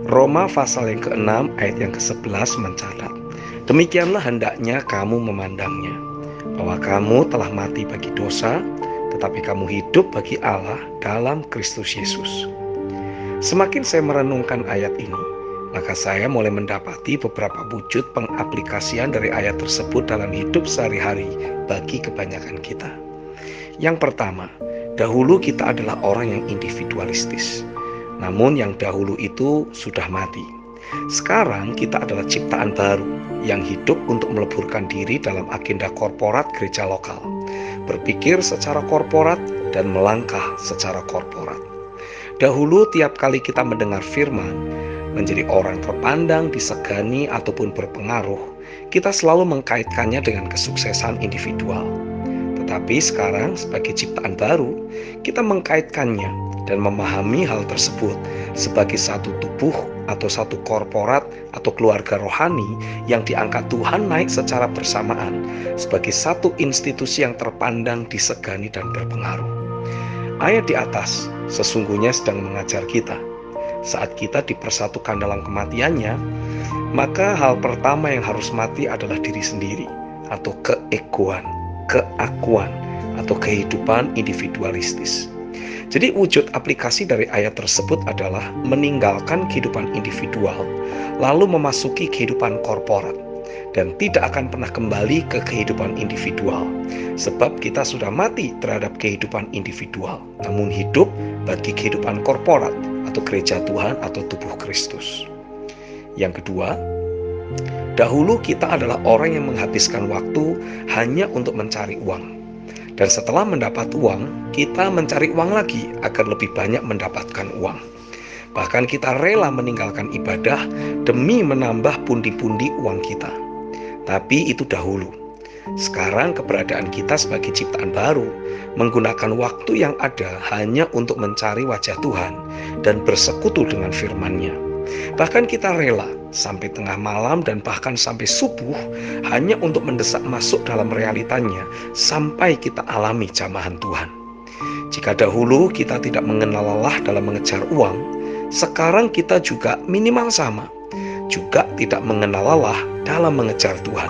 Roma pasal yang ke-6 ayat yang ke-11 mencatat, "Demikianlah hendaknya kamu memandangnya, bahwa kamu telah mati bagi dosa, tetapi kamu hidup bagi Allah dalam Kristus Yesus." Semakin saya merenungkan ayat ini, maka saya mulai mendapati beberapa wujud pengaplikasian dari ayat tersebut dalam hidup sehari-hari bagi kebanyakan kita. Yang pertama, dahulu kita adalah orang yang individualistis. Namun yang dahulu itu sudah mati. Sekarang kita adalah ciptaan baru yang hidup untuk meleburkan diri dalam agenda korporat gereja lokal, berpikir secara korporat dan melangkah secara korporat. Dahulu tiap kali kita mendengar firman, menjadi orang terpandang, disegani, ataupun berpengaruh, kita selalu mengkaitkannya dengan kesuksesan individual. Tetapi sekarang sebagai ciptaan baru, kita mengkaitkannya dan memahami hal tersebut sebagai satu tubuh atau satu korporat atau keluarga rohani yang diangkat Tuhan naik secara bersamaan sebagai satu institusi yang terpandang, disegani, dan berpengaruh. Ayat di atas sesungguhnya sedang mengajar kita. Saat kita dipersatukan dalam kematiannya, maka hal pertama yang harus mati adalah diri sendiri atau keegoan, keakuan, atau kehidupan individualistis. Jadi wujud aplikasi dari ayat tersebut adalah meninggalkan kehidupan individual, lalu memasuki kehidupan korporat, dan tidak akan pernah kembali ke kehidupan individual, sebab kita sudah mati terhadap kehidupan individual, namun hidup bagi kehidupan korporat, atau gereja Tuhan atau tubuh Kristus. Yang kedua, dahulu kita adalah orang yang menghabiskan waktu hanya untuk mencari uang. Dan setelah mendapat uang, kita mencari uang lagi agar lebih banyak mendapatkan uang. Bahkan kita rela meninggalkan ibadah demi menambah pundi-pundi uang kita. Tapi itu dahulu. Sekarang keberadaan kita sebagai ciptaan baru, menggunakan waktu yang ada hanya untuk mencari wajah Tuhan dan bersekutu dengan firman-Nya. Bahkan kita rela sampai tengah malam dan bahkan sampai subuh hanya untuk mendesak masuk dalam realitanya sampai kita alami jamahan Tuhan. Jika dahulu kita tidak mengenal lelah dalam mengejar uang, sekarang kita juga minimal sama, juga tidak mengenal lelah dalam mengejar Tuhan,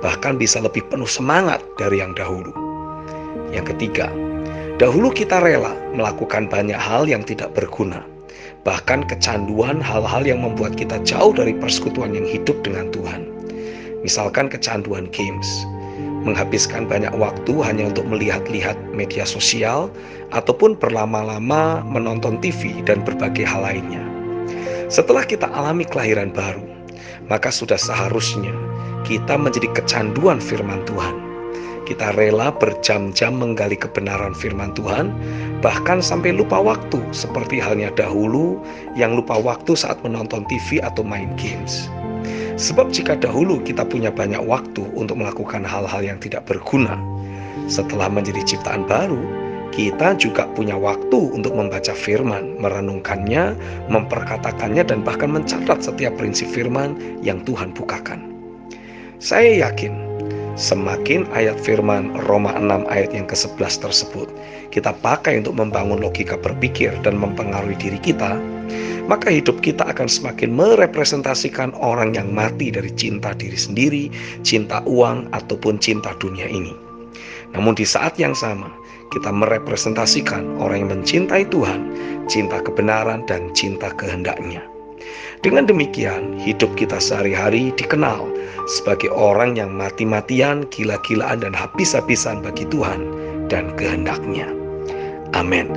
bahkan bisa lebih penuh semangat dari yang dahulu. Yang ketiga, dahulu kita rela melakukan banyak hal yang tidak berguna, bahkan kecanduan hal-hal yang membuat kita jauh dari persekutuan yang hidup dengan Tuhan. Misalkan kecanduan games, menghabiskan banyak waktu hanya untuk melihat-lihat media sosial, ataupun berlama-lama menonton TV dan berbagai hal lainnya. Setelah kita alami kelahiran baru, maka sudah seharusnya kita menjadi kecanduan firman Tuhan. Kita rela berjam-jam menggali kebenaran firman Tuhan, bahkan sampai lupa waktu, seperti halnya dahulu yang lupa waktu saat menonton TV atau main games. Sebab jika dahulu kita punya banyak waktu untuk melakukan hal-hal yang tidak berguna, setelah menjadi ciptaan baru, kita juga punya waktu untuk membaca firman, merenungkannya, memperkatakannya, dan bahkan mencatat setiap prinsip firman yang Tuhan bukakan. Saya yakin semakin ayat firman Roma 6 ayat yang ke-11 tersebut kita pakai untuk membangun logika berpikir dan mempengaruhi diri kita, maka hidup kita akan semakin merepresentasikan orang yang mati dari cinta diri sendiri, cinta uang, ataupun cinta dunia ini. Namun di saat yang sama, kita merepresentasikan orang yang mencintai Tuhan, cinta kebenaran, dan cinta kehendak-Nya. Dengan demikian, hidup kita sehari-hari dikenal sebagai orang yang mati-matian, gila-gilaan, dan habis-habisan bagi Tuhan dan kehendak-Nya. Amin.